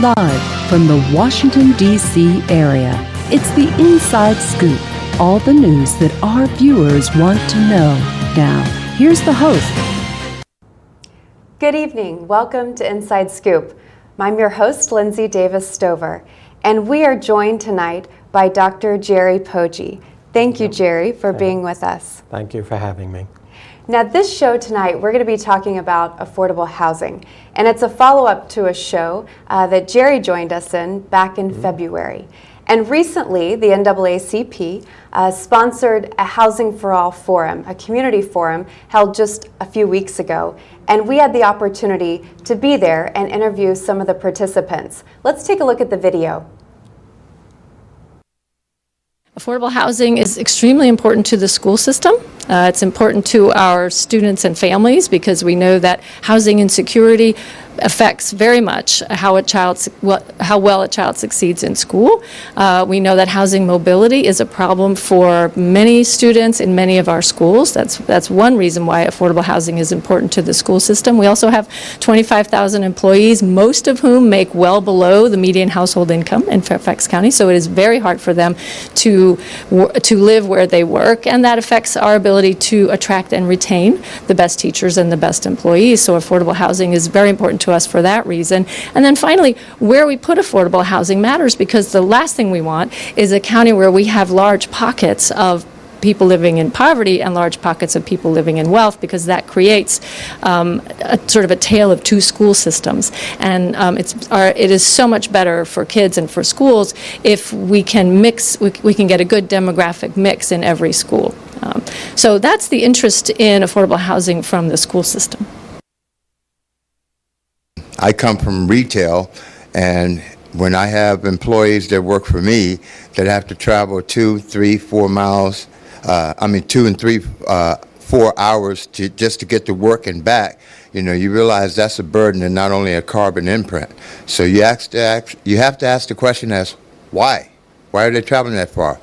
Live from the Washington, D.C. area, it's the Inside Scoop. All the news that our viewers want to know. Now, here's the host. Good evening. Welcome to Inside Scoop. I'm your host, Lindsey Davis Stover, and we are joined tonight by Dr. Jerry Poje. Thank you, Jerry, for being with us. Thank you for having me. Now, this show tonight, we're going to be talking about affordable housing, and it's a follow-up to a show that Jerry joined us in back in February. And recently, the NAACP sponsored a Housing for All forum, a community forum held just a few weeks ago, and we had the opportunity to be there and interview some of the participants. Let's take a look at the video. Affordable housing is extremely important to the school system. It's important to our students and families because we know that housing insecurity affects very much how well a child succeeds in school. We know that housing mobility is a problem for many students in many of our schools. That's one reason why affordable housing is important to the school system. We also have 25,000 employees, most of whom make well below the median household income in Fairfax County, so it is very hard for them to live where they work, and that affects our ability to attract and retain the best teachers and the best employees. So affordable housing is very important to us for that reason. And then finally, where we put affordable housing matters, because the last thing we want is a county where we have large pockets of people living in poverty and large pockets of people living in wealth, because that creates a sort of a tale of two school systems. And it is so much better for kids and for schools if we can we can get a good demographic mix in every school. So that's the interest in affordable housing from the school system. I come from retail, and when I have employees that work for me that have to travel 2, 3, 4 miles, 2 and 3, 4 hours just to get to work and back, you realize that's a burden and not only a carbon imprint. So you have to ask the question as, why? Why are they traveling that far?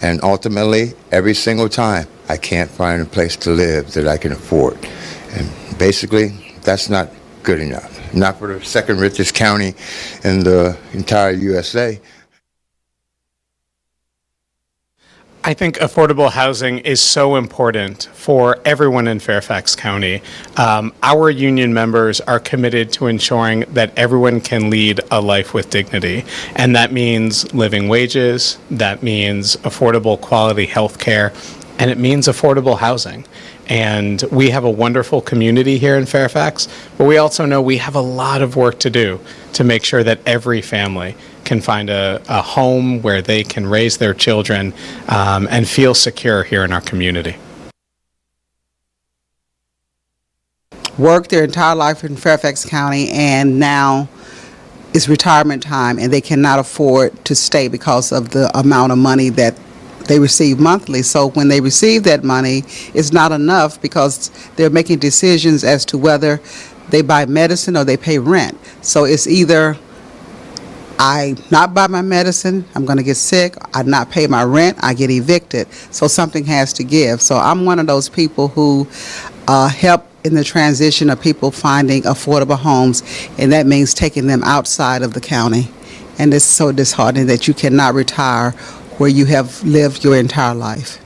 And ultimately, every single time, I can't find a place to live that I can afford. And basically, that's not good enough. Not for the second richest county in the entire USA. I think affordable housing is so important for everyone in Fairfax County. Our union members are committed to ensuring that everyone can lead a life with dignity. And that means living wages, that means affordable quality health care, and it means affordable housing. And we have a wonderful community here in Fairfax, but we also know we have a lot of work to do to make sure that every family can find a home where they can raise their children and feel secure here in our community. Worked their entire life in Fairfax County, and now it's retirement time, and they cannot afford to stay because of the amount of money that they receive monthly. So when they receive that money, it's not enough because they're making decisions as to whether they buy medicine or they pay rent. So it's either I not buy my medicine, I'm going to get sick, I not pay my rent, I get evicted. So something has to give. So I'm one of those people who help in the transition of people finding affordable homes, and that means taking them outside of the county. And it's so disheartening that you cannot retire where you have lived your entire life.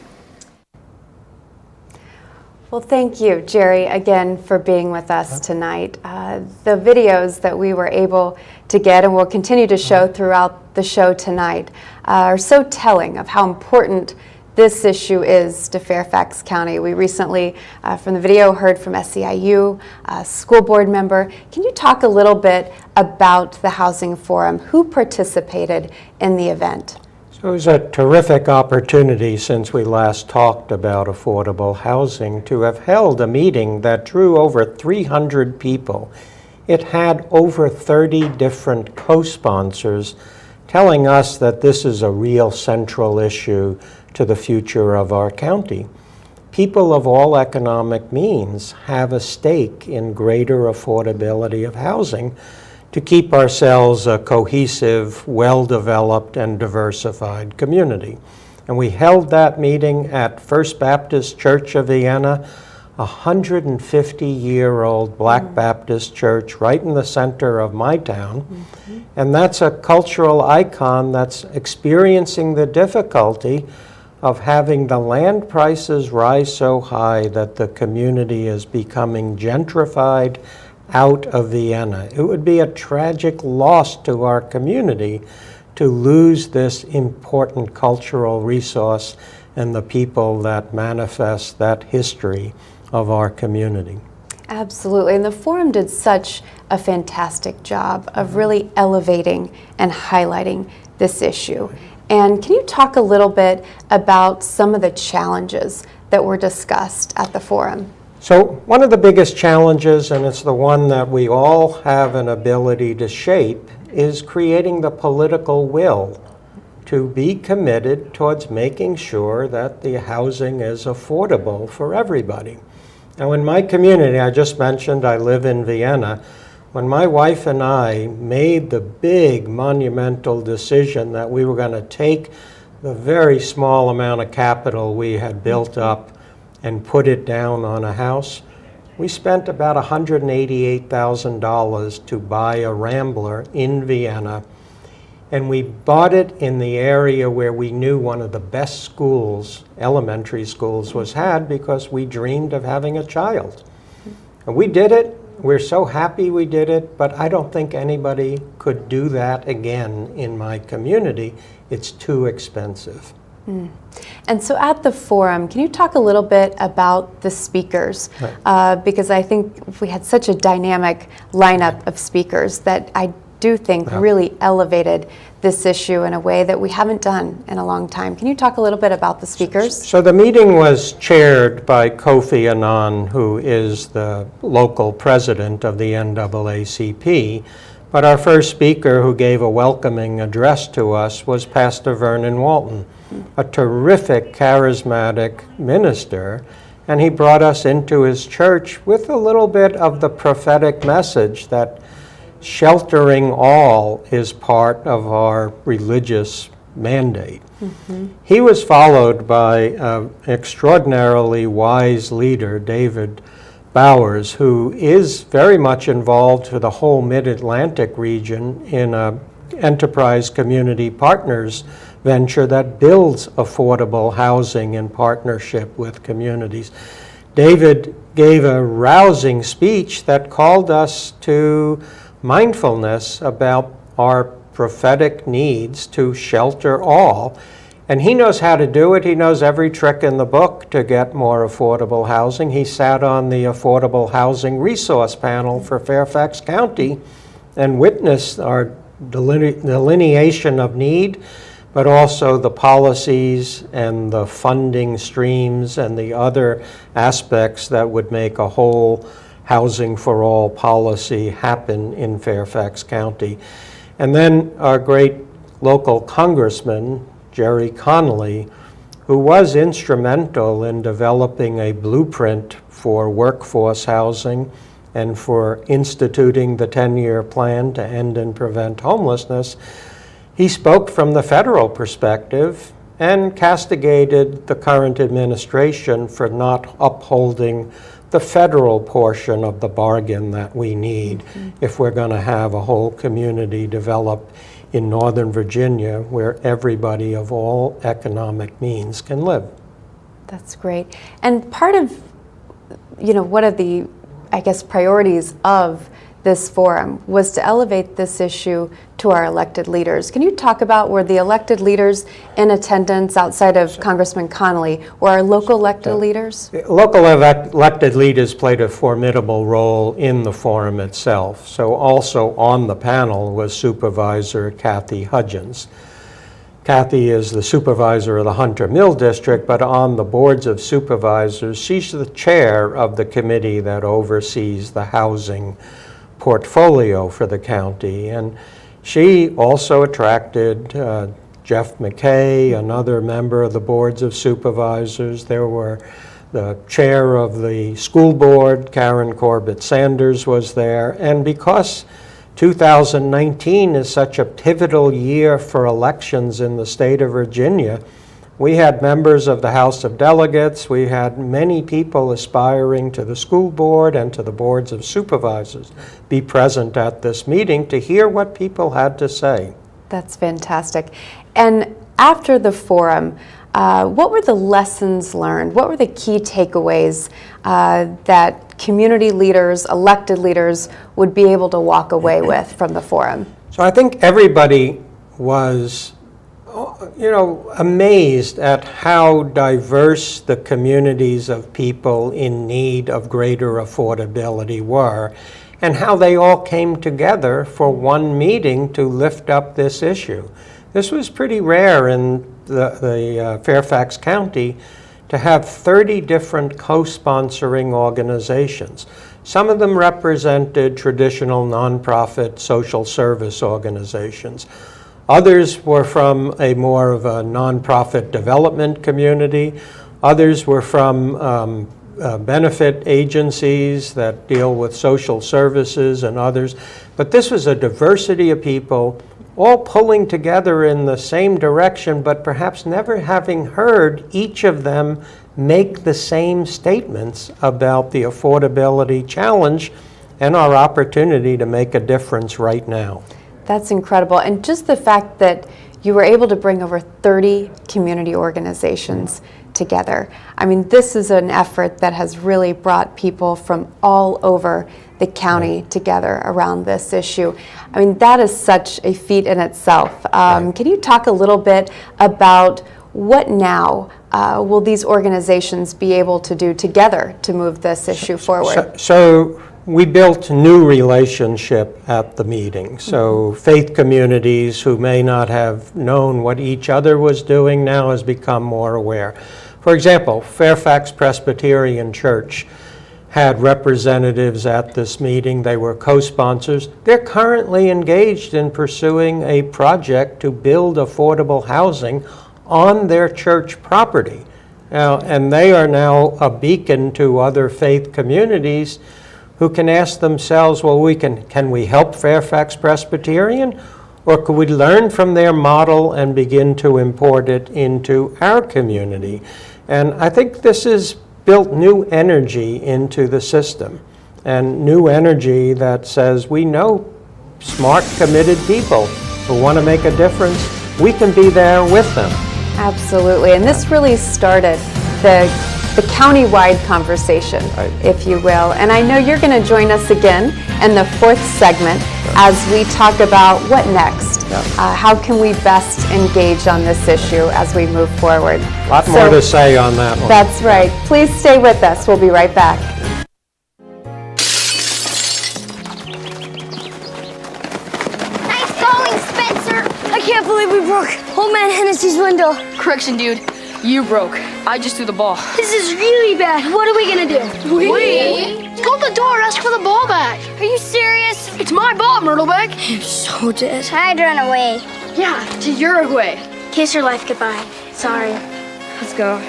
Well, thank you, Jerry, again for being with us tonight. The videos that we were able to get and will continue to show throughout the show tonight are so telling of how important this issue is to Fairfax County. We recently, from the video, heard from SEIU, a school board member. Can you talk a little bit about the Housing Forum? Who participated in the event? So it was a terrific opportunity since we last talked about affordable housing to have held a meeting that drew over 300 people. It had over 30 different co-sponsors telling us that this is a real central issue to the future of our county. People of all economic means have a stake in greater affordability of housing to keep ourselves a cohesive, well-developed, and diversified community. And we held that meeting at First Baptist Church of Vienna a 150-year-old Black Baptist church right in the center of my town. And that's a cultural icon that's experiencing the difficulty of having the land prices rise so high that the community is becoming gentrified out of Vienna. It would be a tragic loss to our community to lose this important cultural resource and the people that manifest that history of our community. Absolutely, and the forum did such a fantastic job of really elevating and highlighting this issue. And can you talk a little bit about some of the challenges that were discussed at the forum? So one of the biggest challenges, and it's the one that we all have an ability to shape, is creating the political will to be committed towards making sure that the housing is affordable for everybody. Now in my community, I just mentioned I live in Vienna. When my wife and I made the big monumental decision that we were going to take the very small amount of capital we had built up and put it down on a house, we spent about $188,000 to buy a Rambler in Vienna. And we bought it in the area where we knew one of the best schools, elementary schools, was had because we dreamed of having a child. And we did it. We're so happy we did it, but I don't think anybody could do that again in my community. It's too expensive. And so at the forum, can you talk a little bit about the speakers? Right. Because I think we had such a dynamic lineup of speakers that I do think really elevated this issue in a way that we haven't done in a long time. Can you talk a little bit about the speakers? So the meeting was chaired by Kofi Annan, who is the local president of the NAACP. But our first speaker who gave a welcoming address to us was Pastor Vernon Walton, a terrific, charismatic minister. And he brought us into his church with a little bit of the prophetic message that sheltering all is part of our religious mandate. He was followed by an extraordinarily wise leader, David Bowers, who is very much involved for the whole Mid-Atlantic region in an Enterprise Community Partners venture that builds affordable housing in partnership with communities. David gave a rousing speech that called us to mindfulness about our prophetic needs to shelter all. And he knows how to do it. He knows every trick in the book to get more affordable housing. He sat on the Affordable Housing Resource Panel for Fairfax County and witnessed our delineation of need, but also the policies and the funding streams and the other aspects that would make a whole housing for all policy happen in Fairfax County. And then our great local congressman, Jerry Connolly, who was instrumental in developing a blueprint for workforce housing and for instituting the 10-year plan to end and prevent homelessness. He spoke from the federal perspective and castigated the current administration for not upholding the federal portion of the bargain that we need if we're going to have a whole community develop in Northern Virginia where everybody of all economic means can live. That's great. And part of, one of the, I guess, priorities of this forum was to elevate this issue to our elected leaders. Can you talk about, were the elected leaders in attendance outside of Congressman Connolly? Were our local elected leaders? Local elected leaders played a formidable role in the forum itself. So also on the panel was Supervisor Kathy Hudgens. Kathy is the supervisor of the Hunter Mill District, but on the boards of supervisors, she's the chair of the committee that oversees the housing portfolio for the county. And she also attracted Jeff McKay, another member of the boards of supervisors. There were the chair of the school board, Karen Corbett Sanders, was there. And because 2019 is such a pivotal year for elections in the state of Virginia, We had members of the House of Delegates. We had many people aspiring to the school board and to the boards of supervisors be present at this meeting to hear what people had to say. That's fantastic. And after the forum, what were the lessons learned? What were the key takeaways that community leaders, elected leaders, would be able to walk away with from the forum? So I think everybody was, amazed at how diverse the communities of people in need of greater affordability were, and how they all came together for one meeting to lift up this issue. This was pretty rare in the Fairfax County to have 30 different co-sponsoring organizations. Some of them represented traditional nonprofit social service organizations. Others were from a more of a nonprofit development community. Others were from benefit agencies that deal with social services and others. But this was a diversity of people all pulling together in the same direction, but perhaps never having heard each of them make the same statements about the affordability challenge and our opportunity to make a difference right now. That's incredible. And just the fact that you were able to bring over 30 community organizations together. I mean, this is an effort that has really brought people from all over the county together around this issue. I mean, that is such a feat in itself. Can you talk a little bit about what now will these organizations be able to do together to move this issue forward? So we built new relationship at the meeting. So faith communities who may not have known what each other was doing now has become more aware. For example, Fairfax Presbyterian Church had representatives at this meeting. They were co-sponsors. They're currently engaged in pursuing a project to build affordable housing on their church property. And they are now a beacon to other faith communities who can ask themselves, well, can we help Fairfax Presbyterian? Or could we learn from their model and begin to import it into our community? And I think this has built new energy into the system, and new energy that says we know smart, committed people who want to make a difference. We can be there with them. Absolutely. And this really started the county-wide conversation, if you will. And I know you're going to join us again in the fourth segment as we talk about what next. How can we best engage on this issue as we move forward? A lot more to say on that one. That's right. Please stay with us. We'll be right back. Nice going, Spencer! I can't believe we broke Old Man Hennessy's window. Correction, dude. You broke. I just threw the ball. This is really bad. What are we gonna do? We? Go to the door, ask for the ball back. Are you serious? It's my ball, Myrtleback. You're so dead. I'd run away. Yeah, to Uruguay. Kiss your life goodbye. Sorry. Let's go. See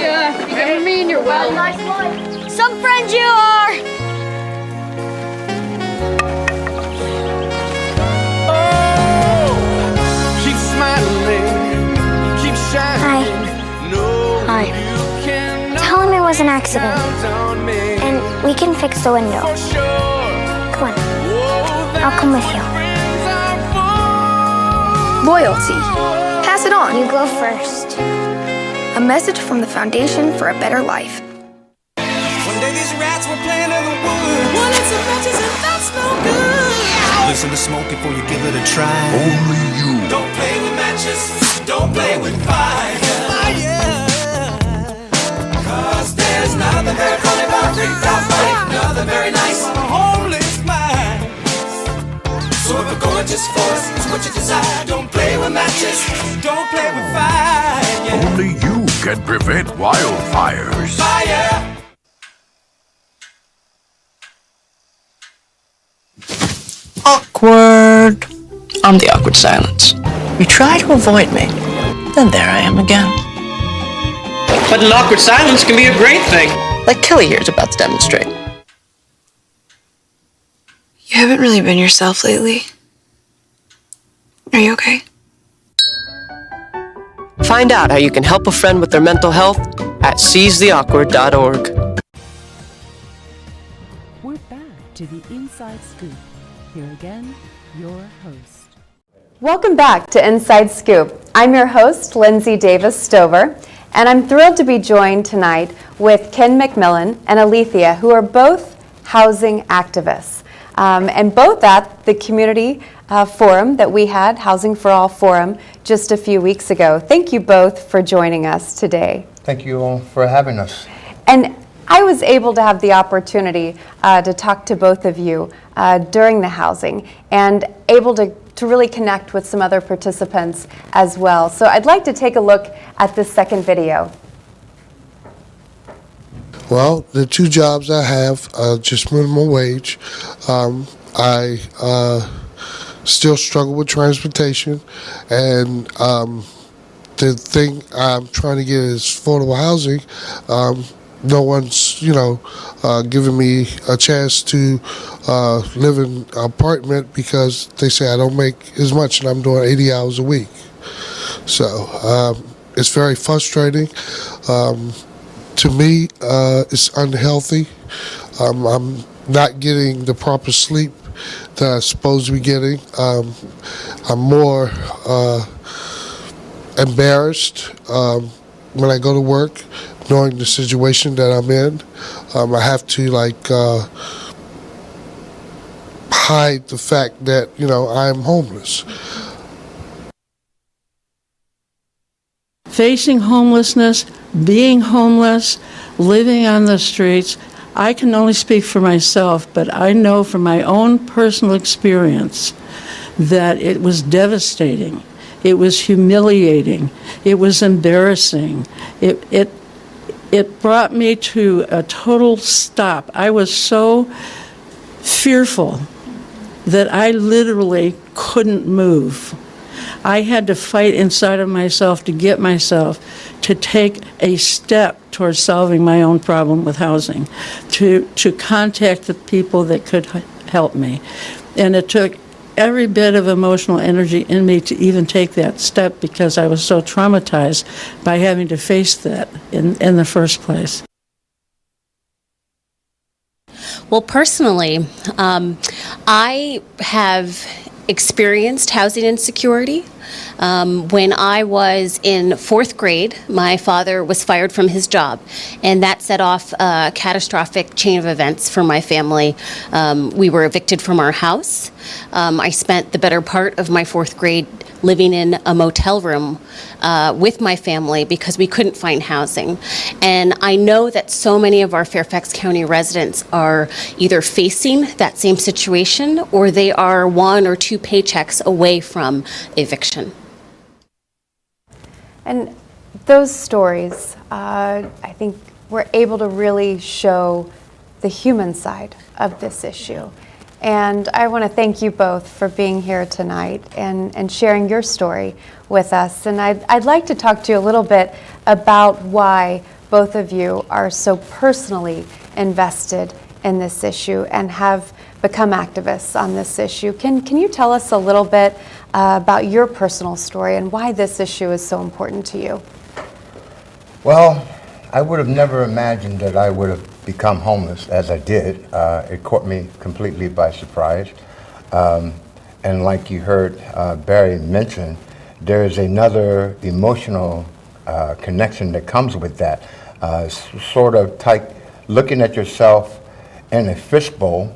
ya. Remember me and your well. Nice one. Some friends you are. Hi. Tell him it was an accident. And we can fix the window. Come on. I'll come with you. Loyalty. Pass it on. You go first. A message from the Foundation for a Better Life. One day these rats were playing in the woods. One in some matches and that's no good. Listen to smoke before you give it a try. Only you. Don't play with matches. Don't play with fire. Cause there's nothing very funny about fire. Nothing very nice on a homeless mind. So if a gorgeous force is what you desire, don't play with matches. Don't play with fire. Yeah. Only you can prevent wildfires. Fire. Awkward. I'm the awkward silence. You try to avoid me, then there I am again. But an awkward silence can be a great thing. Like Kelly here is about to demonstrate. You haven't really been yourself lately. Are you okay? Find out how you can help a friend with their mental health at seizetheawkward.org. We're back to the Inside Scoop. Here again, your host. Welcome back to Inside Scoop. I'm your host, Lindsey Davis Stover, and I'm thrilled to be joined tonight with Ken McMillon and Elethia, who are both housing activists, and both at the community forum that we had, Housing for All Forum, just a few weeks ago. Thank you both for joining us today. Thank you all for having us. And I was able to have the opportunity to talk to both of you during the housing and able to really connect with some other participants as well. So I'd like to take a look at this second video. Well, the two jobs I have are just minimum wage. I still struggle with transportation, and the thing I'm trying to get is affordable housing. No one's, giving me a chance to live in an apartment because they say I don't make as much and I'm doing 80 hours a week. So it's very frustrating. To me, it's unhealthy. I'm not getting the proper sleep that I'm supposed to be getting. I'm more embarrassed when I go to work, knowing the situation that I'm in. I have to hide the fact that I'm homeless. Facing homelessness, being homeless, living on the streets, I can only speak for myself, but I know from my own personal experience that it was devastating. It was humiliating. It was embarrassing. It brought me to a total stop. I was so fearful that I literally couldn't move. I had to fight inside of myself to get myself to take a step towards solving my own problem with housing, to contact the people that could help me. And it took every bit of emotional energy in me to even take that step because I was so traumatized by having to face that in the first place. Well, personally, I have experienced housing insecurity. When I was in fourth grade, my father was fired from his job, and that set off a catastrophic chain of events for my family. We were evicted from our house. I spent the better part of my fourth grade living in a motel room with my family because we couldn't find housing. And I know that so many of our Fairfax County residents are either facing that same situation or they are 1 or 2 paychecks away from eviction. And those stories, I think, were able to really show the human side of this issue. And I want to thank you both for being here tonight and sharing your story with us. And I'd like to talk to you a little bit about why both of you are so personally invested in this issue and have become activists on this issue. Can you tell us a little bit about your personal story and why this issue is so important to you? Well, I would have never imagined that I would have become homeless as I did. It caught me completely by surprise. And like you heard Barry mention, there is another emotional connection that comes with that. Sort of like looking at yourself in a fishbowl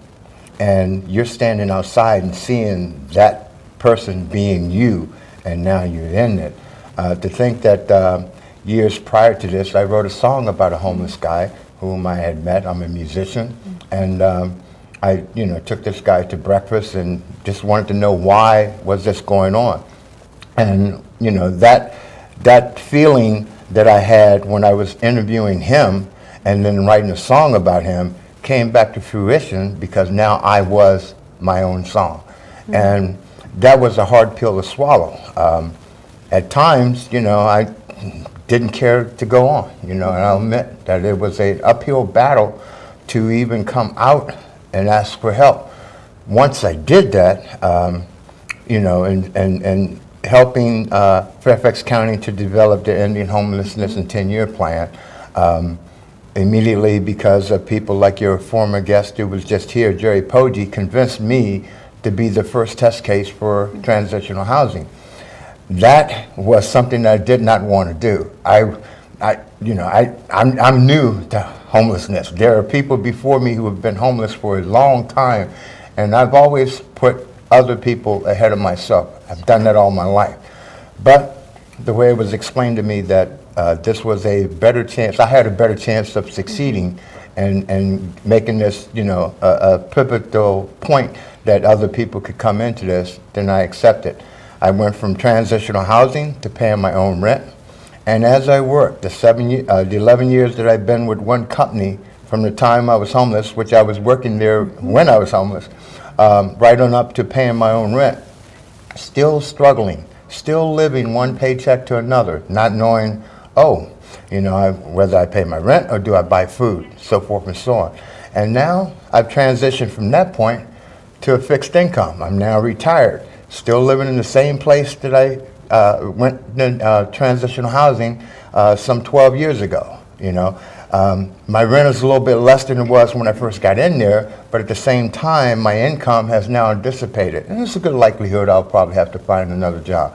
and you're standing outside and seeing that person being you, and now you're in it. To think that years prior to this, I wrote a song about a homeless guy whom I had met. I'm a musician, and I took this guy to breakfast and just wanted to know why was this going on. And that feeling that I had when I was interviewing him and then writing a song about him came back to fruition because now I was my own song. Mm-hmm. And that was a hard pill to swallow. At times, I didn't care to go on, and I'll admit that it was an uphill battle to even come out and ask for help. Once I did that, and helping Fairfax County to develop the Indian homelessness and 10-year plan. Immediately, because of people like your former guest who was just here, Jerry Poje, convinced me to be the first test case for transitional housing. That was something that I did not want to do. I'm new to homelessness. There are people before me who have been homeless for a long time, and I've always put other people ahead of myself. I've done that all my life. But the way it was explained to me that this was a better chance, I had a better chance of succeeding and making this, a pivotal point that other people could come into this, then I accepted. I went from transitional housing to paying my own rent. And as I worked, the 11 years that I've been with one company from the time I was homeless, which I was working there when I was homeless, right on up to paying my own rent, still struggling, still living one paycheck to another, not knowing, whether I pay my rent or do I buy food, so forth and so on. And now I've transitioned from that point to a fixed income. I'm now retired, still living in the same place that I went to transitional housing some 12 years ago. My rent is a little bit less than it was when I first got in there, but at the same time, my income has now dissipated. And there's a good likelihood I'll probably have to find another job.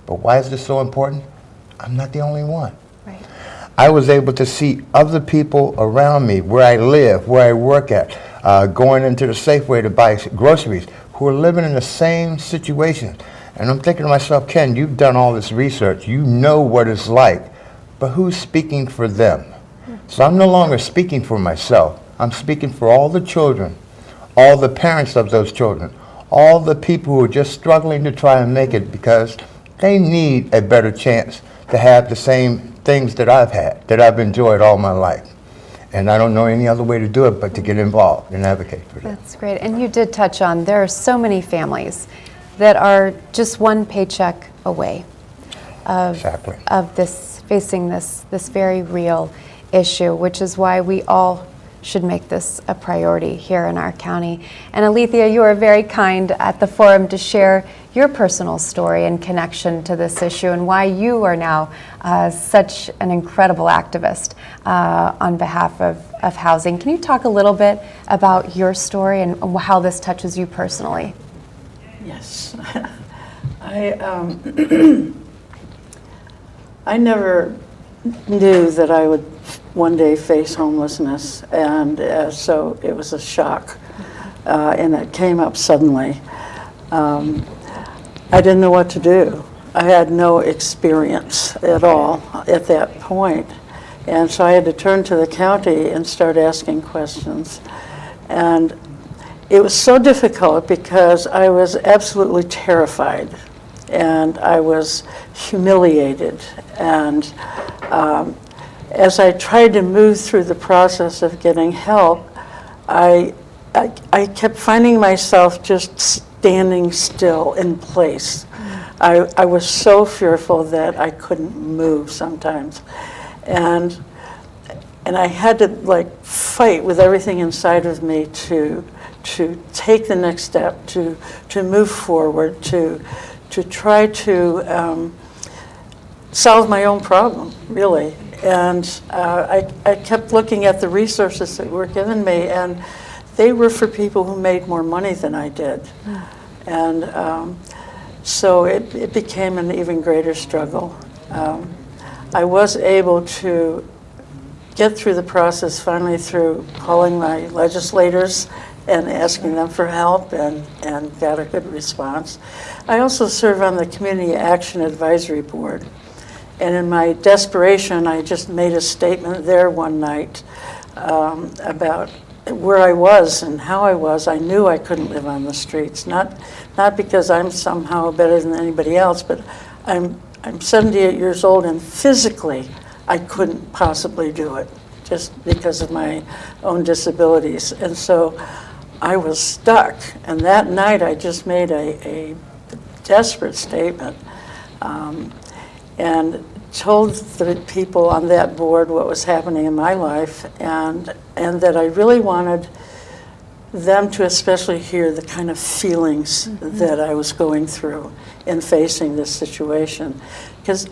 But why is this so important? I'm not the only one. Right. I was able to see other people around me, where I live, where I work at, going into the Safeway to buy groceries, who are living in the same situation. And I'm thinking to myself, Ken, you've done all this research. You know what it's like. But who's speaking for them? So I'm no longer speaking for myself. I'm speaking for all the children, all the parents of those children, all the people who are just struggling to try and make it because they need a better chance to have the same things that I've had, that I've enjoyed all my life. And I don't know any other way to do it but to get involved and advocate for that. That's great. And you did touch on, there are so many families that are just one paycheck away of this, facing this very real issue, which is why we all should make this a priority here in our county. And Elethia, you are very kind at the forum to share your personal story and connection to this issue and why you are now such an incredible activist on behalf of housing. Can you talk a little bit about your story and how this touches you personally? Yes. I never knew that I would one day face homelessness, and so it was a shock, and it came up suddenly. I didn't know what to do. I had no experience at all at that point, and so I had to turn to the county and start asking questions. And it was so difficult because I was absolutely terrified, and I was humiliated, and as I tried to move through the process of getting help, I kept finding myself just standing still in place. I was so fearful that I couldn't move sometimes. And I had to fight with everything inside of me to take the next step, to move forward, to try to solve my own problem, really. And I kept looking at the resources that were given me, and they were for people who made more money than I did. And so it became an even greater struggle. I was able to get through the process finally through calling my legislators and asking them for help, and got a good response. I also serve on the Community Action Advisory Board. And in my desperation, I just made a statement there one night about where I was and how I was. I knew I couldn't live on the streets, not because I'm somehow better than anybody else, but I'm 78 years old, and physically I couldn't possibly do it just because of my own disabilities. And so I was stuck. And that night I just made a desperate statement. And told the people on that board what was happening in my life, and that I really wanted them to especially hear the kind of feelings that I was going through in facing this situation. Because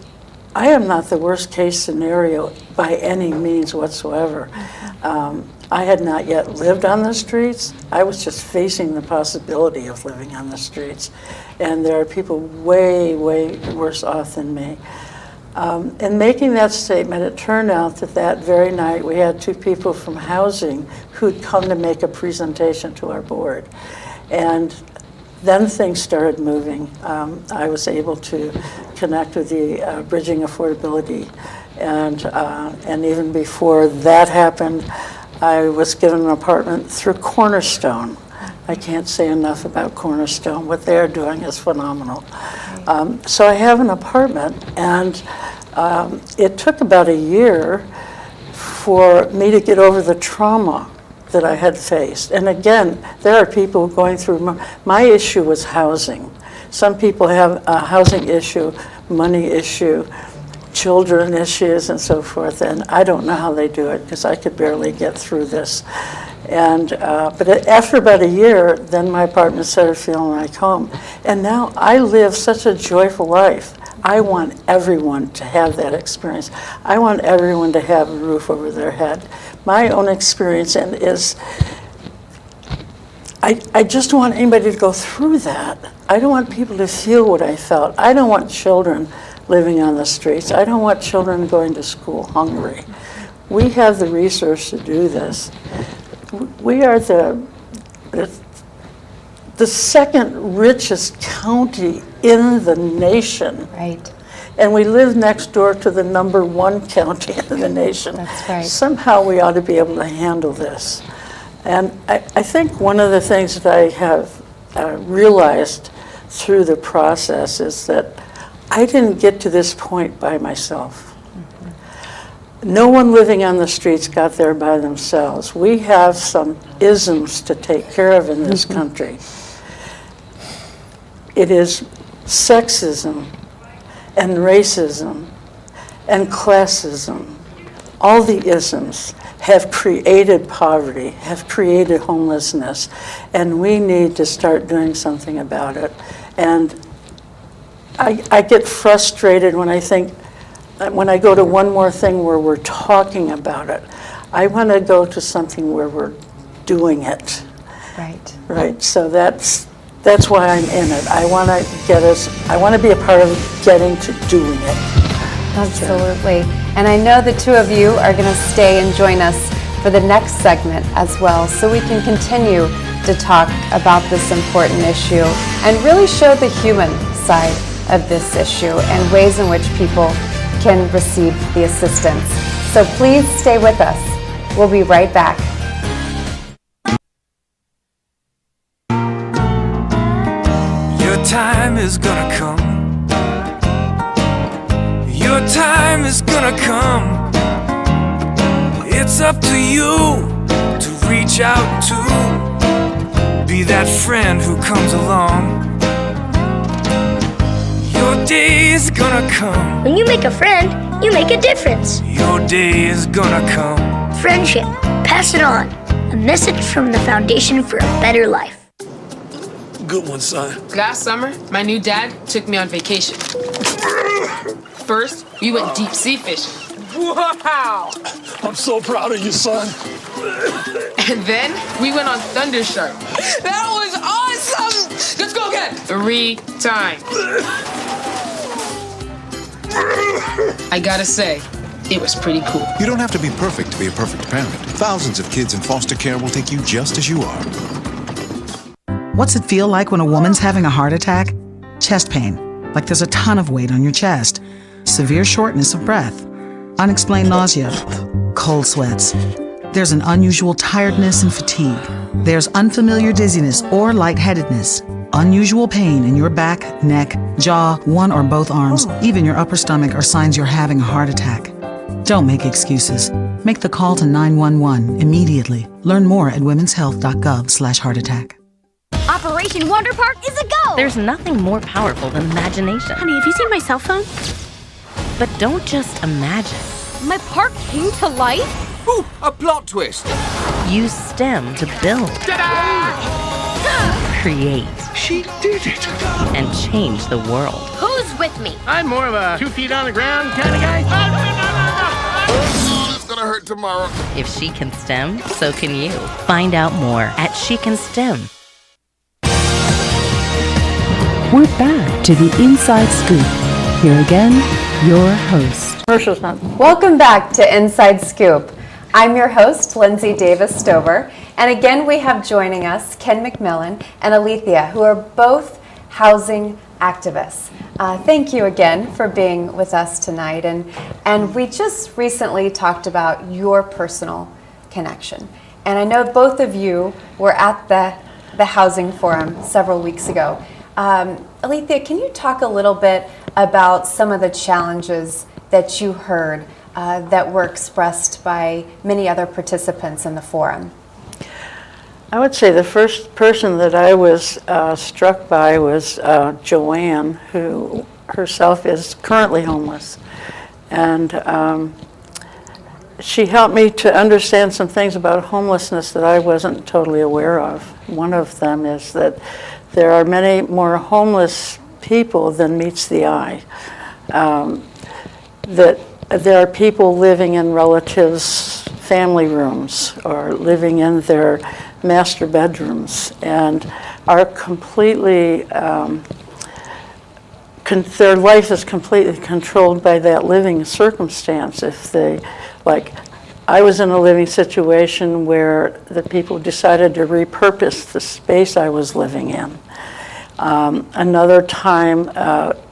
I am not the worst case scenario by any means whatsoever. I had not yet lived on the streets. I was just facing the possibility of living on the streets. And there are people way, way worse off than me. In making that statement, it turned out that that very night we had two people from housing who'd come to make a presentation to our board. And then things started moving. I was able to connect with the Bridging Affordability, and even before that happened, I was given an apartment through Cornerstone. I can't say enough about Cornerstone. What they're doing is phenomenal. So I have an apartment, and it took about a year for me to get over the trauma that I had faced. And again, there are people going through, my issue was housing. Some people have a housing issue, money issue, children issues, and so forth, and I don't know how they do it because I could barely get through this. And but after about a year, then my apartment started feeling like home. And now I live such a joyful life. I want everyone to have that experience. I want everyone to have a roof over their head. My own experience is, I just don't want anybody to go through that. I don't want people to feel what I felt. I don't want children living on the streets. I don't want children going to school hungry. We have the resource to do this. We are the second richest county in the nation. Right. And we live next door to the #1 county in the nation. That's right. Somehow we ought to be able to handle this. And I think one of the things that I have realized through the process is that I didn't get to this point by myself. No one living on the streets got there by themselves. We have some isms to take care of in this country. It is sexism and racism and classism. All the isms have created poverty, have created homelessness, and we need to start doing something about it. And I get frustrated when I think, when I go to one more thing where we're talking about it. I want to go to something where we're doing it. Right. Right. So that's why I'm in it. I want to get us. I want to be a part of getting to doing it. Absolutely. And I know the two of you are going to stay and join us for the next segment as well, so we can continue to talk about this important issue and really show the human side of this issue and ways in which people can receive the assistance. So please stay with us. We'll be right back. Your time is gonna come. Your time is gonna come. It's up to you to reach out to be that friend who comes along. Your day is gonna come. When you make a friend, you make a difference. Your day is gonna come. Friendship, pass it on. A message from the Foundation for a Better Life. Good one, son. Last summer, my new dad took me on vacation. First, we went deep sea fishing. Wow! I'm so proud of you, son. And then we went on Thunder Shark. That was awesome! Let's go again. 3 times. I gotta say, it was pretty cool. You don't have to be perfect to be a perfect parent. Thousands of kids in foster care will take you just as you are. What's it feel like when a woman's having a heart attack? Chest pain, like there's a ton of weight on your chest. Severe shortness of breath. Unexplained nausea. Cold sweats. There's an unusual tiredness and fatigue. There's unfamiliar dizziness or lightheadedness. Unusual pain in your back, neck, jaw, one or both arms, even your upper stomach are signs you're having a heart attack. Don't make excuses. Make the call to 911 immediately. Learn more at womenshealth.gov/heartattack. Operation Wonder Park is a go! There's nothing more powerful than imagination. Honey, have you seen my cell phone? But don't just imagine. My park came to life? Ooh, a plot twist. Use STEM to build, create, She did it. and change the world. Who's with me? I'm more of a 2 feet on the ground kind of guy. It's gonna hurt tomorrow. If she can STEM, so can you. Find out more at She Can STEM. We're back to the Inside Scoop. Here again, your host. Welcome back to Inside Scoop. I'm your host, Lindsey Davis Stover, and again we have joining us Ken McMillon and Elethia, who are both housing activists. Thank you again for being with us tonight, and we just recently talked about your personal connection. And I know both of you were at the Housing Forum several weeks ago. Elethia, can you talk a little bit about some of the challenges that you heard that were expressed by many other participants in the forum? I would say the first person that I was struck by was Joanne, who herself is currently homeless. And she helped me to understand some things about homelessness that I wasn't totally aware of. One of them is that there are many more homeless people than meets the eye. That there are people living in relatives' family rooms or living in their master bedrooms and are completely, their life is completely controlled by that living circumstance. If they, like, I was in a living situation where the people decided to repurpose the space I was living in. Another time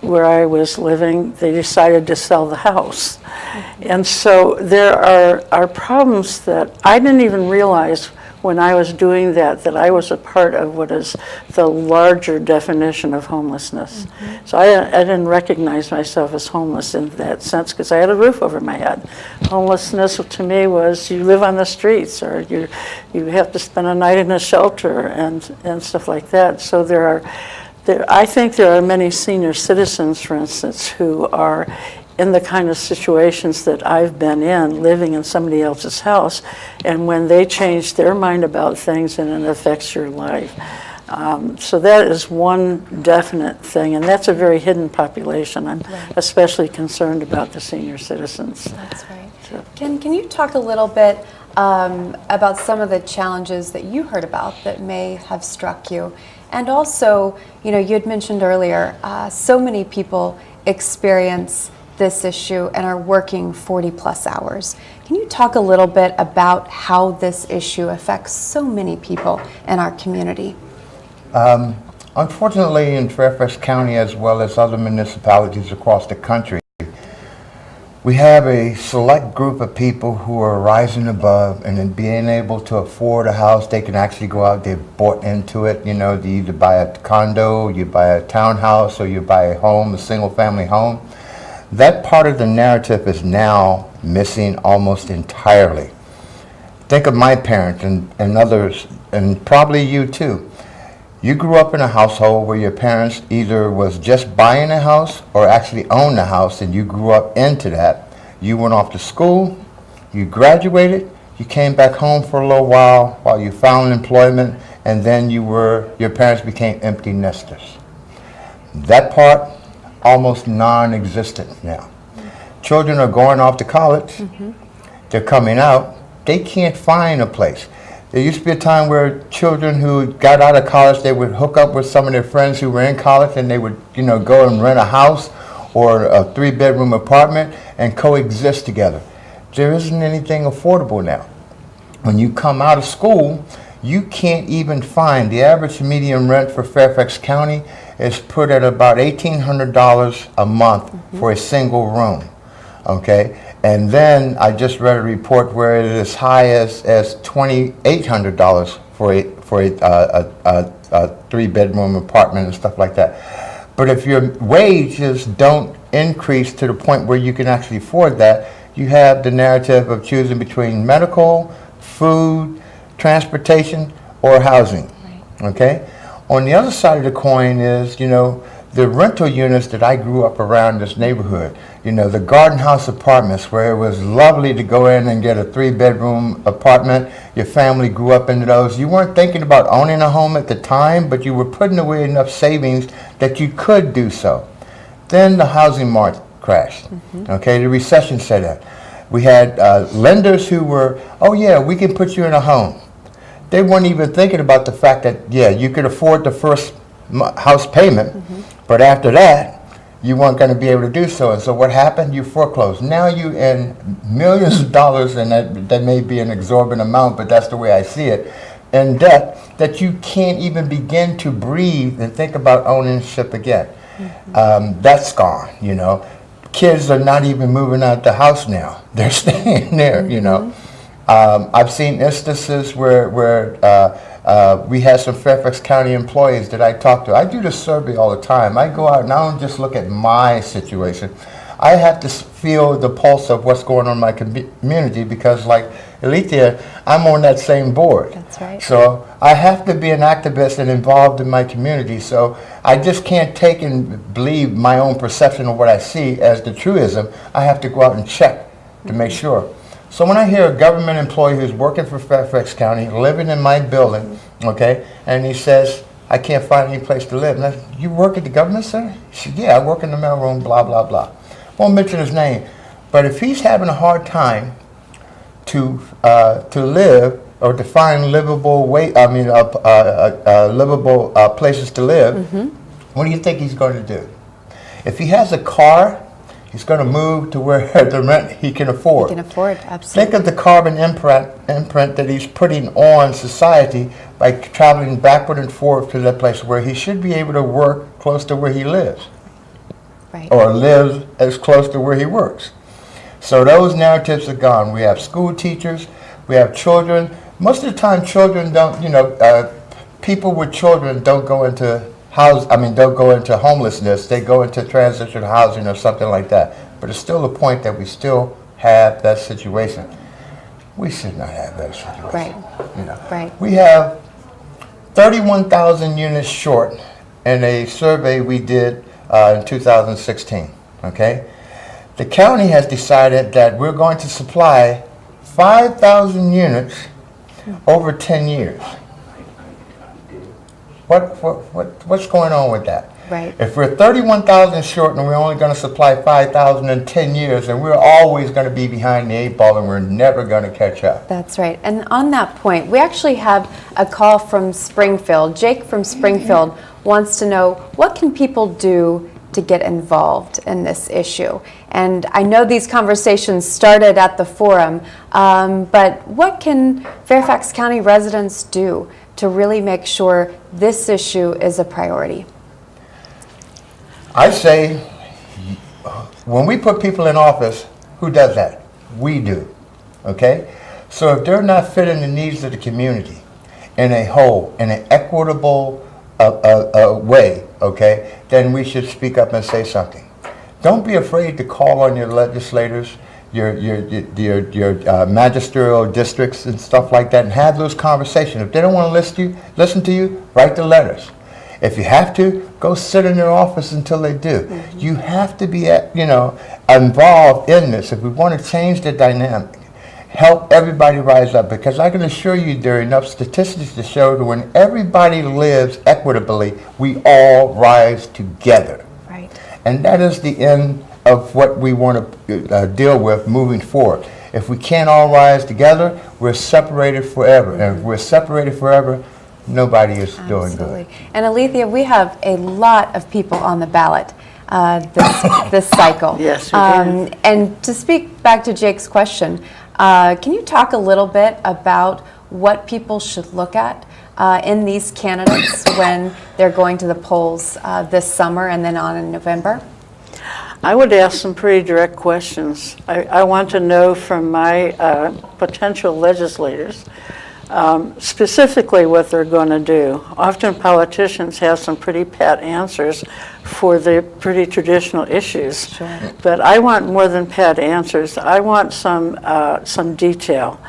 where I was living, they decided to sell the house. And so there are problems that I didn't even realize when I was doing that I was a part of what is the larger definition of homelessness. So I didn't recognize myself as homeless in that sense because I had a roof over my head. Homelessness to me was you live on the streets or you have to spend a night in a shelter and stuff like that. So I think there are many senior citizens, for instance, who are in the kind of situations that I've been in, living in somebody else's house, and when they change their mind about things and it affects your life. So that is one definite thing, and that's a very hidden population. I'm especially concerned about the senior citizens. That's right. So. Can you talk a little bit about some of the challenges that you heard about that may have struck you? And also, you had mentioned earlier, so many people experience this issue and are working 40 plus hours. Can you talk a little bit about how this issue affects so many people in our community? Unfortunately, in Fairfax County, as well as other municipalities across the country, we have a select group of people who are rising above and in being able to afford a house. They can actually go out, they've bought into it. They either buy a condo, you buy a townhouse, or you buy a home, a single family home. That part of the narrative is now missing almost entirely. Think of my parents and others, and probably you too. You grew up in a household where your parents either was just buying a house or actually owned a house, and you grew up into that. You went off to school, you graduated, you came back home for a little while you found employment, and then your parents became empty nesters. That part, almost non-existent now. Children are going off to college, they're coming out, they can't find a place. There used to be a time where children who got out of college, they would hook up with some of their friends who were in college, and they would go and rent a house or a 3-bedroom apartment and coexist together. There isn't anything affordable now. When you come out of school, you can't even find, the average median rent for Fairfax County is put at about $1,800 a month for a single room, okay? And then I just read a report where it is as high as $2,800 for a 3-bedroom apartment and stuff like that. But if your wages don't increase to the point where you can actually afford that, you have the narrative of choosing between medical, food, transportation, or housing, okay? On the other side of the coin is, the rental units that I grew up around this neighborhood. You know, the Garden House apartments where it was lovely to go in and get a 3-bedroom apartment. Your family grew up into those. You weren't thinking about owning a home at the time, but you were putting away enough savings that you could do so. Then the housing market crashed. Okay, the recession set in. We had lenders who were, oh yeah, we can put you in a home. They weren't even thinking about the fact that, yeah, you could afford the first house payment, but after that, you weren't going to be able to do so. And so what happened? You foreclosed. Now you in millions of dollars, and that may be an exorbitant amount, but that's the way I see it, in debt that you can't even begin to breathe and think about ownership again. That's gone, you know. Kids are not even moving out the house now. They're staying there, you know. I've seen instances where we had some Fairfax County employees that I talk to. I do this survey all the time. I go out and I don't just look at my situation. I have to feel the pulse of what's going on in my community because, like Elethia, I'm on that same board. That's right. So I have to be an activist and involved in my community. So I just can't take and believe my own perception of what I see as the truism. I have to go out and check to make sure. So when I hear a government employee who's working for Fairfax County, living in my building, okay, and he says, I can't find any place to live. And I said, you work at the government center? He said, yeah, I work in the mailroom, blah, blah, blah. Won't mention his name. But if he's having a hard time to live or to find livable livable places to live, what do you think he's going to do? If he has a car, he's going to move to where the rent he can afford. He can afford, absolutely. Think of the carbon imprint that he's putting on society by traveling backward and forward to that place where he should be able to work close to where he lives. Right. Or live as close to where he works. So those narratives are gone. We have school teachers, we have children. Most of the time children don't, people with children don't go into don't go into homelessness. They go into transitional housing or something like that. But it's still a point that we still have that situation. We should not have that situation. Right. Right. We have 31,000 units short in a survey we did in 2016. Okay, the county has decided that we're going to supply 5,000 units over 10 years. What's going on with that? Right. If we're 31,000 short and we're only going to supply 5,000 in 10 years, then we're always going to be behind the 8 ball and we're never going to catch up. That's right. And on that point, we actually have a call from Springfield. Jake from Springfield wants to know, what can people do to get involved in this issue? And I know these conversations started at the forum, but what can Fairfax County residents do to really make sure this issue is a priority? I say, when we put people in office, who does that? We do, okay? So if they're not fitting the needs of the community in a whole, in an equitable way, okay, then we should speak up and say something. Don't be afraid to call on your legislators, your magisterial districts and stuff like that, and have those conversations. If they don't want to listen to you, write the letters. If you have to, go sit in their office until they do. You have to be, involved in this. If we want to change the dynamic, help everybody rise up, because I can assure you there are enough statistics to show that when everybody lives equitably, we all rise together. Right. And that is the end of what we want to deal with moving forward. If we can't all rise together, we're separated forever. And if we're separated forever, nobody is doing good. And Elethia, we have a lot of people on the ballot this cycle. Yes, we do. And to speak back to Jake's question, can you talk a little bit about what people should look at in these candidates when they're going to the polls this summer and then on in November? I would ask some pretty direct questions. I want to know from my potential legislators specifically what they're going to do. Often politicians have some pretty pat answers for the pretty traditional issues. Sure. But I want more than pat answers. I want some detail.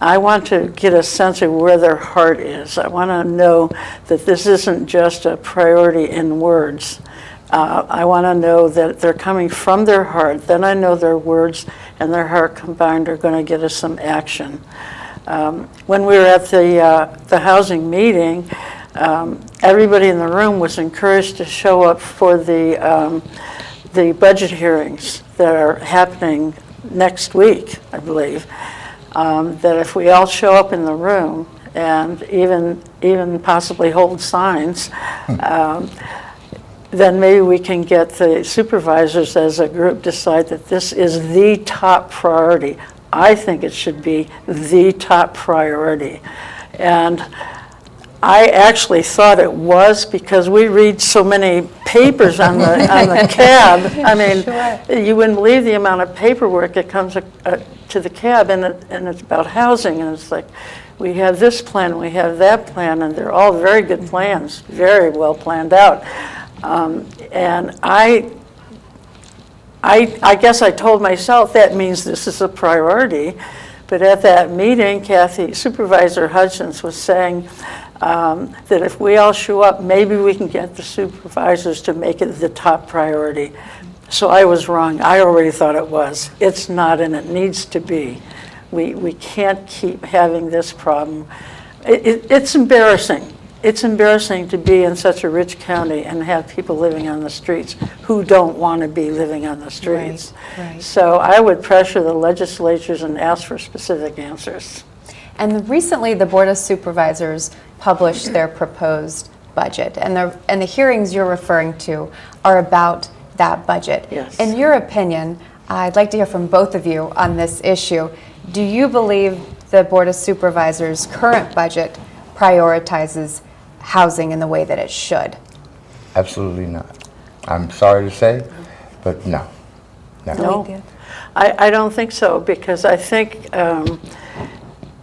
I want to get a sense of where their heart is. I want to know that this isn't just a priority in words, I want to know that they're coming from their heart. Then I know their words and their heart combined are going to get us some action. When we were at the housing meeting, everybody in the room was encouraged to show up for the budget hearings that are happening next week, I believe. That if we all show up in the room and even possibly hold signs, then maybe we can get the supervisors as a group decide that this is the top priority. I think it should be the top priority. And I actually thought it was because we read so many papers on the cab. I mean, sure. You wouldn't believe the amount of paperwork that comes to the cab, and it's about housing, and it's like, we have this plan, we have that plan, and they're all very good plans, very well planned out. And I guess I told myself that means this is a priority, but at that meeting, Supervisor Hudgens was saying that if we all show up, maybe we can get the supervisors to make it the top priority. So I was wrong. I already thought it was. It's not, and it needs to be. We can't keep having this problem. It's embarrassing. It's embarrassing to be in such a rich county and have people living on the streets who don't want to be living on the streets. Right. So I would pressure the legislatures and ask for specific answers. And recently, the Board of Supervisors published their proposed budget, and the hearings you're referring to are about that budget. Yes. In your opinion, I'd like to hear from both of you on this issue. Do you believe the Board of Supervisors' current budget prioritizes housing in the way that it should? Absolutely not. I'm sorry to say, but no. No. I don't think so, because I think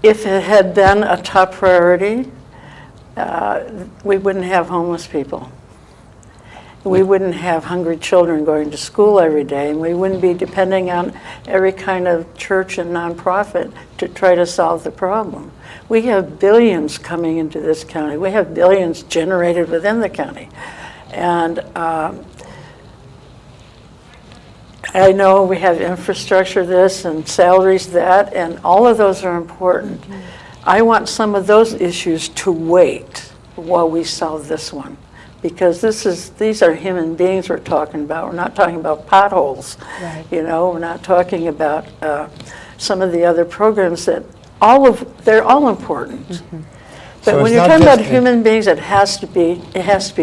if it had been a top priority, we wouldn't have homeless people. We wouldn't have hungry children going to school every day, and we wouldn't be depending on every kind of church and nonprofit to try to solve the problem. We have billions coming into this county. We have billions generated within the county. And I know we have infrastructure this and salaries that, and all of those are important. Mm-hmm. I want some of those issues to wait while we solve this one. Because these are human beings we're talking about. We're not talking about potholes. Right. You know, we're not talking about some of the other programs that they're all important. Mm-hmm. But so when you're talking about human beings, it has to be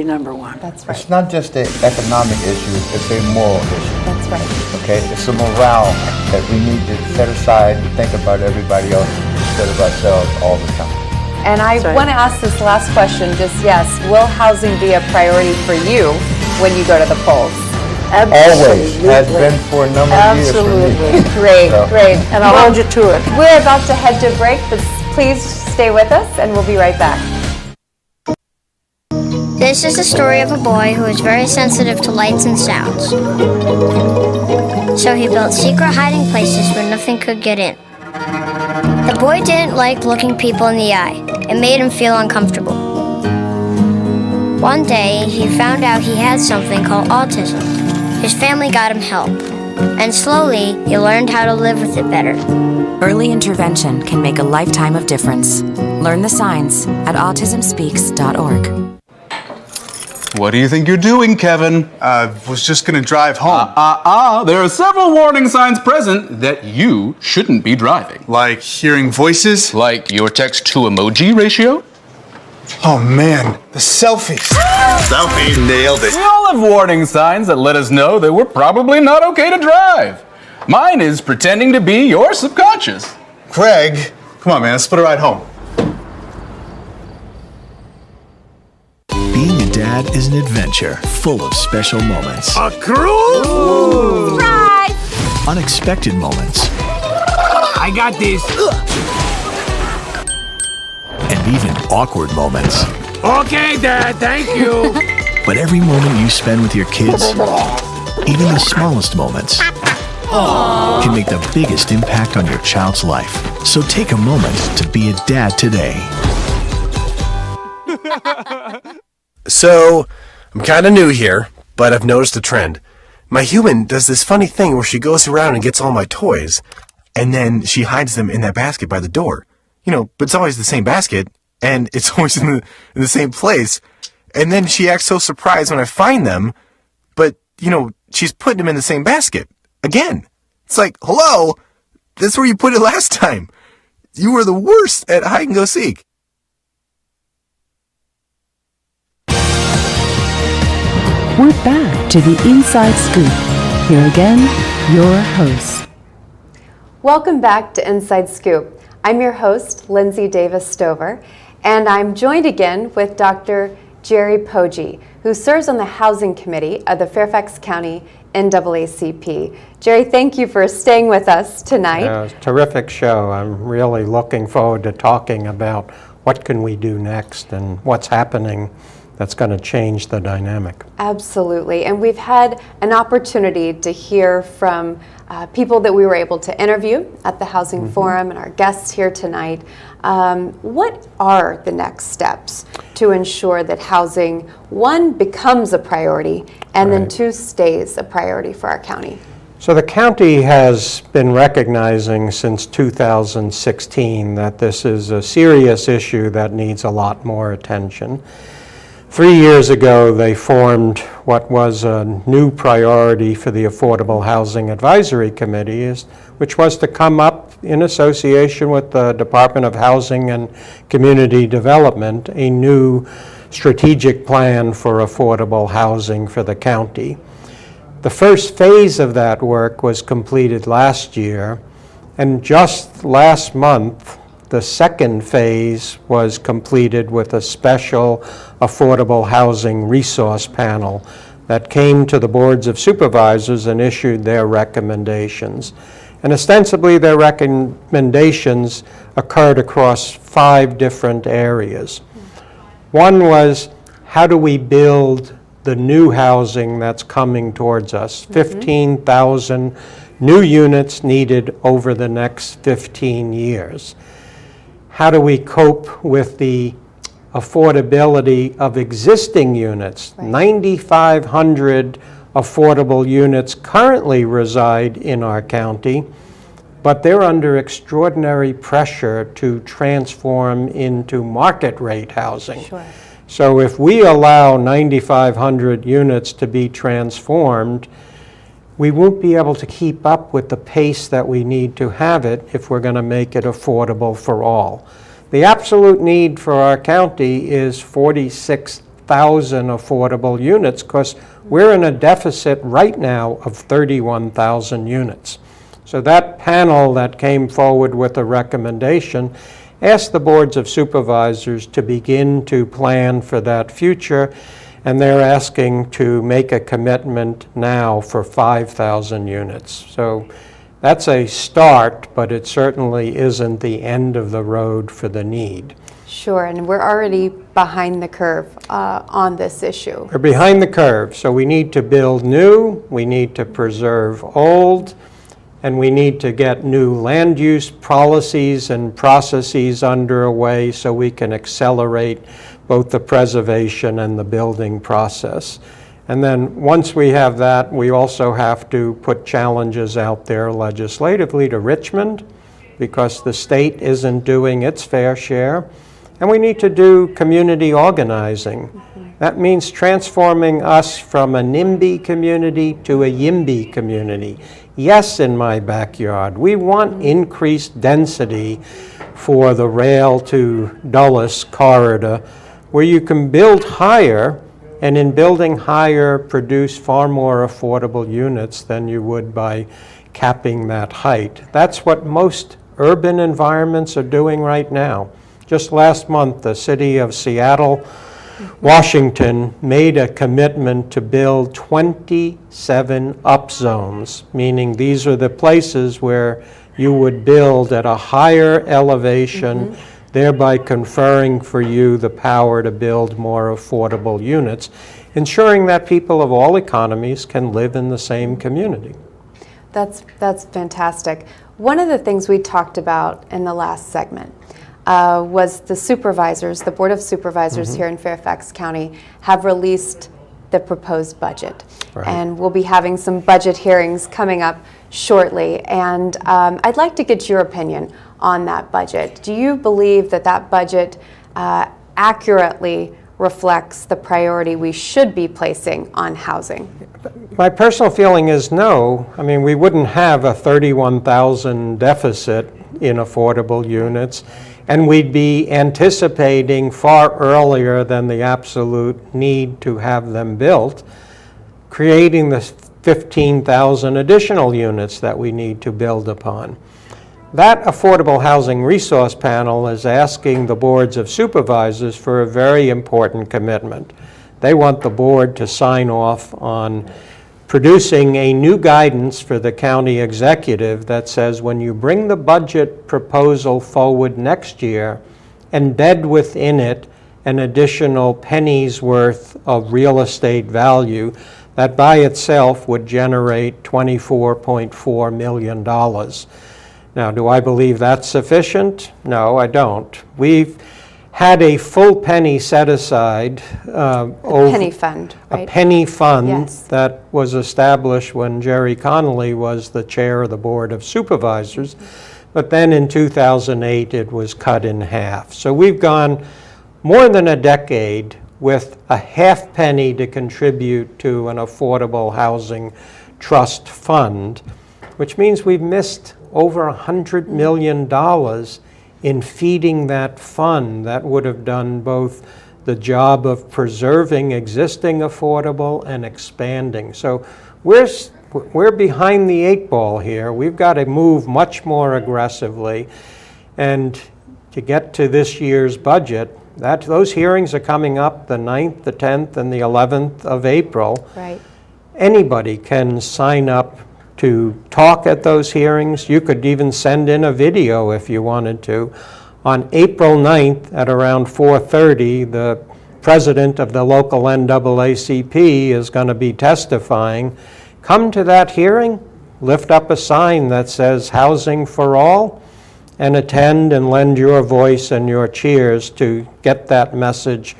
number one. That's right. It's not just an economic issue, it's a moral issue. That's right. Okay, it's a morale that we need to set aside and think about everybody else instead of ourselves all the time. And I want to ask this last question, just yes, will housing be a priority for you when you go to the polls? Always, has been for a number of years for me. Great, great. And I'll hold you to it. We're about to head to break, but please stay with us and we'll be right back. This is the story of a boy who is very sensitive to lights and sounds. So he built secret hiding places where nothing could get in. The boy didn't like looking people in the eye. It made him feel uncomfortable. One day, he found out he had something called autism. His family got him help. And slowly, he learned how to live with it better. Early intervention can make a lifetime of difference. Learn the signs at autismspeaks.org. What do you think you're doing, Kevin? Was just gonna drive home. There are several warning signs present that you shouldn't be driving. Like hearing voices? Like your text-to-emoji ratio? Oh man, the selfies. Selfies, nailed it. We all have warning signs that let us know that we're probably not okay to drive. Mine is pretending to be your subconscious. Craig, come on man, let's split a ride home. Being a dad is an adventure full of special moments. A cruise? Surprise! Unexpected moments. I got this. And even awkward moments. Okay, Dad, thank you. But every moment you spend with your kids, even the smallest moments, can make the biggest impact on your child's life. So take a moment to be a dad today. So, I'm kind of new here, but I've noticed a trend. My human does this funny thing where she goes around and gets all my toys, and then she hides them in that basket by the door. But it's always the same basket, and it's always in the same place. And then she acts so surprised when I find them, but, she's putting them in the same basket. Again. It's like, hello, that's where you put it last time. You were the worst at hide and go seek. We're back to the Inside Scoop. Here again, your hosts. Welcome back to Inside Scoop. I'm your host, Lindsey Davis Stover, and I'm joined again with Dr. Jerry Poje, who serves on the Housing Committee of the Fairfax County NAACP. Jerry, thank you for staying with us tonight. Terrific show. I'm really looking forward to talking about what can we do next and what's happening that's going to change the dynamic. Absolutely. And we've had an opportunity to hear from people that we were able to interview at the Housing Forum and our guests here tonight. What are the next steps to ensure that housing, one, becomes a priority, and then two, stays a priority for our county? So the county has been recognizing since 2016 that this is a serious issue that needs a lot more attention. 3 years ago, they formed what was a new priority for the Affordable Housing Advisory Committee, which was to come up in association with the Department of Housing and Community Development, a new strategic plan for affordable housing for the county. The first phase of that work was completed last year, and just last month, the second phase was completed with a special affordable housing resource panel that came to the boards of supervisors and issued their recommendations. And ostensibly their recommendations occurred across 5 different areas. One was, how do we build the new housing that's coming towards us? 15,000 new units needed over the next 15 years. How do we cope with the affordability of existing units? 9,500 affordable units currently reside in our county, but they're under extraordinary pressure to transform into market rate housing. So if we allow 9,500 units to be transformed, we won't be able to keep up with the pace that we need to have it if we're going to make it affordable for all. The absolute need for our county is 46,000 affordable units because we're in a deficit right now of 31,000 units. So that panel that came forward with a recommendation asked the boards of supervisors to begin to plan for that future, and they're asking to make a commitment now for 5,000 units. So that's a start, but it certainly isn't the end of the road for the need. Sure, and we're already behind the curve on this issue. We're behind the curve, so we need to build new, we need to preserve old, and we need to get new land use policies and processes underway so we can accelerate both the preservation and the building process. And then once we have that, we also have to put challenges out there legislatively to Richmond because the state isn't doing its fair share. And we need to do community organizing. That means transforming us from a NIMBY community to a YIMBY community. Yes, in my backyard. We want increased density for the rail to Dulles corridor where you can build higher, and in building higher produce far more affordable units than you would by capping that height. That's what most urban environments are doing right now. Just last month, the city of Seattle, Washington made a commitment to build 27 up zones, meaning these are the places where you would build at a higher elevation, thereby conferring for you the power to build more affordable units, ensuring that people of all economies can live in the same community. That's fantastic. One of the things we talked about in the last segment was the supervisors, the Board of Supervisors here in Fairfax County have released the proposed budget. Right. And we'll be having some budget hearings coming up shortly. And I'd like to get your opinion on that budget. Do you believe that that budget accurately reflects the priority we should be placing on housing? My personal feeling is no. I mean, we wouldn't have a 31,000 deficit in affordable units, and we'd be anticipating far earlier than the absolute need to have them built, creating the 15,000 additional units that we need to build upon. That Affordable Housing Resource Panel is asking the boards of supervisors for a very important commitment. They want the board to sign off on producing a new guidance for the county executive that says when you bring the budget proposal forward next year, embed within it an additional penny's worth of real estate value that by itself would generate $24.4 million. Now, do I believe that's sufficient? No, I don't. We've had a full penny set aside. Penny fund, right? A penny fund, yes, that was established when Jerry Connolly was the chair of the Board of Supervisors. But then in 2008, it was cut in half. So we've gone more than a decade with a half penny to contribute to an affordable housing trust fund, which means we've missed over $100 million in feeding that fund that would have done both the job of preserving existing affordable and expanding. So we're behind the eight ball here. We've got to move much more aggressively. And to get to this year's budget, those hearings are coming up the 9th, the 10th, and the 11th of April. Right. Anybody can sign up to talk at those hearings. You could even send in a video if you wanted to. On April 9th at around 4:30, the president of the local NAACP is going to be testifying. Come to that hearing, lift up a sign that says Housing for All, and attend and lend your voice and your cheers to get that message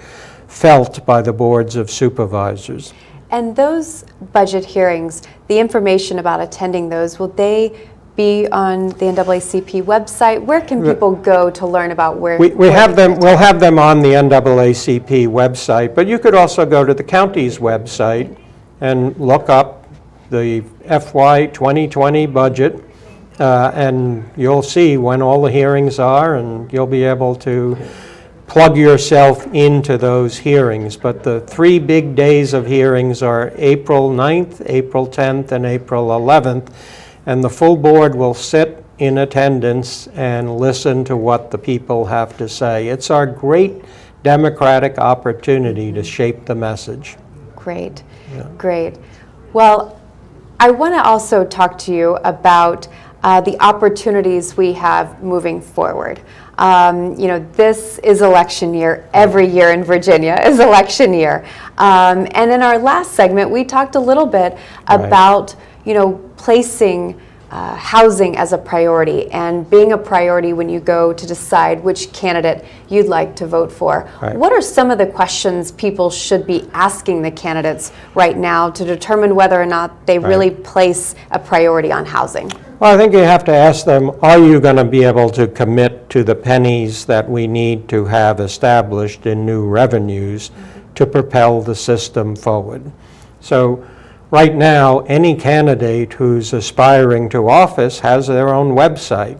felt by the boards of supervisors. And those budget hearings, the information about attending those, will they be on the NAACP website? Where can people go to learn about where? We'll have them on the NAACP website, but you could also go to the county's website and look up the FY 2020 budget, and you'll see when all the hearings are, and you'll be able to plug yourself into those hearings. But the 3 big days of hearings are April 9th, April 10th, and April 11th, and the full board will sit in attendance and listen to what the people have to say. It's our great democratic opportunity to shape the message. Great, great. Well, I want to also talk to you about the opportunities we have moving forward. This is election year. Every year in Virginia is election year. And in our last segment, we talked a little bit about, placing housing as a priority and being a priority when you go to decide which candidate you'd like to vote for. Right. What are some of the questions people should be asking the candidates right now to determine whether or not they really place a priority on housing? Well, I think you have to ask them, are you going to be able to commit to the pennies that we need to have established in new revenues to propel the system forward? So right now, any candidate who's aspiring to office has their own website.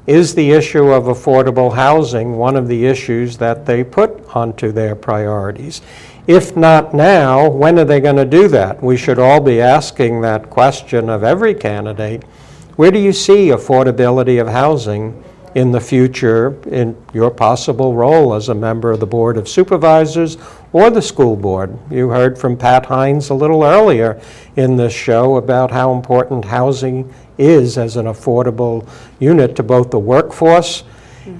Is the issue of affordable housing one of the issues that they put onto their priorities? If not now, when are they going to do that? We should all be asking that question of every candidate. Where do you see affordability of housing in the future in your possible role as a member of the Board of Supervisors or the school board? You heard from Pat Hines a little earlier in this show about how important housing is as an affordable unit to both the workforce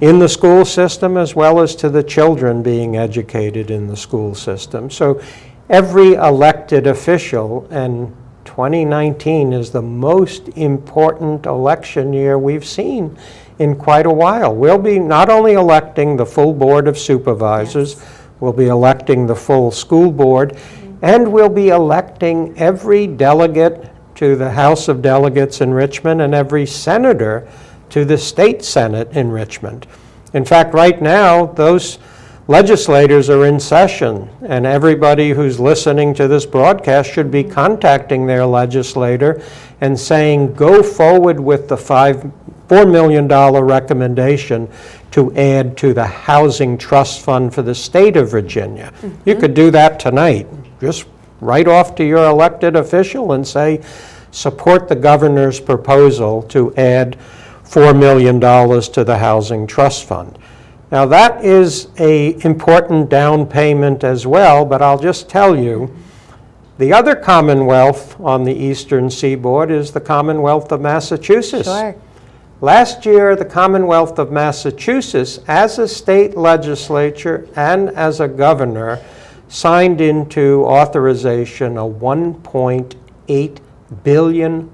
in the school system as well as to the children being educated in the school system. So every elected official, and 2019 is the most important election year we've seen in quite a while. We'll be not only electing the full Board of Supervisors, we'll be electing the full school board, And we'll be electing every delegate to the House of Delegates in Richmond and every senator to the state Senate in Richmond. In fact, right now, those legislators are in session, and everybody who's listening to this broadcast should be contacting their legislator and saying, go forward with the $4 million recommendation to add to the Housing Trust Fund for the state of Virginia. You could do that tonight. Just write off to your elected official and say, support the governor's proposal to add $4 million to the Housing Trust Fund. Now that is an important down payment as well, but I'll just tell you, the other Commonwealth on the eastern seaboard is the Commonwealth of Massachusetts. Sure. Last year, the Commonwealth of Massachusetts, as a state legislature and as a governor, signed into authorization a $1.8 billion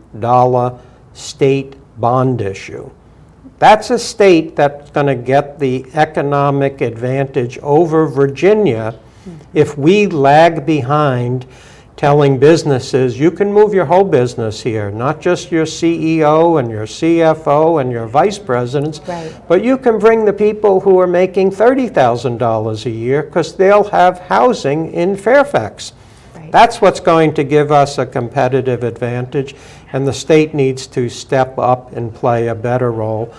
state bond issue. That's a state that's going to get the economic advantage over Virginia if we lag behind telling businesses, you can move your whole business here, not just your CEO and your CFO and your vice presidents, but you can bring the people who are making $30,000 a year because they'll have housing in Fairfax. That's what's going to give us a competitive advantage, and the state needs to step up and play a better role.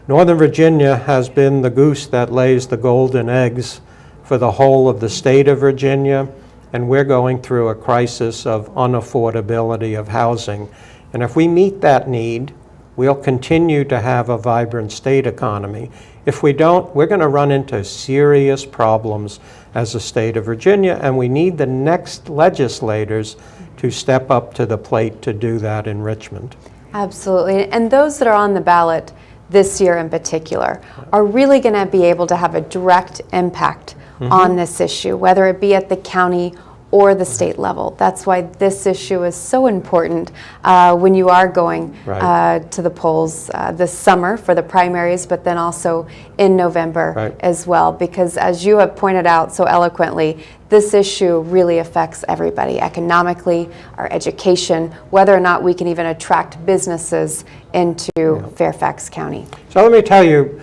Northern Virginia has been the goose that lays the golden eggs for the whole of the state of Virginia, and we're going through a crisis of unaffordability of housing. And if we meet that need, we'll continue to have a vibrant state economy. If we don't, we're going to run into serious problems as a state of Virginia, and we need the next legislators to step up to the plate to do that in Richmond. Absolutely. And those that are on the ballot this year in particular are really going to be able to have a direct impact on this issue, whether it be at the county or the state level. That's why this issue is so important when you are going to the polls this summer for the primaries, but then also in November as well, because as you have pointed out so eloquently, this issue really affects everybody economically, our education, whether or not we can even attract businesses into Fairfax County. So let me tell you,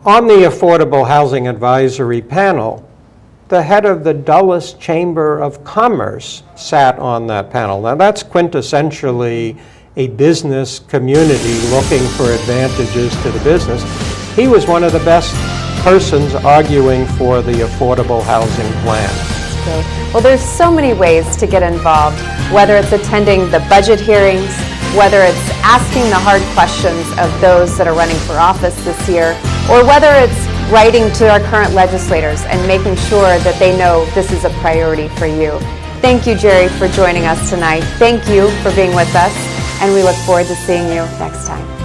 on the Affordable Housing Advisory Panel, the head of the Dulles Chamber of Commerce sat on that panel. Now that's quintessentially a business community looking for advantages to the business. He was one of the best persons arguing for the affordable housing plan. That's great. Well, there's so many ways to get involved, whether it's attending the budget hearings, whether it's asking the hard questions of those that are running for office this year, or whether it's writing to our current legislators and making sure that they know this is a priority for you. Thank you, Jerry, for joining us tonight. Thank you for being with us, and we look forward to seeing you next time.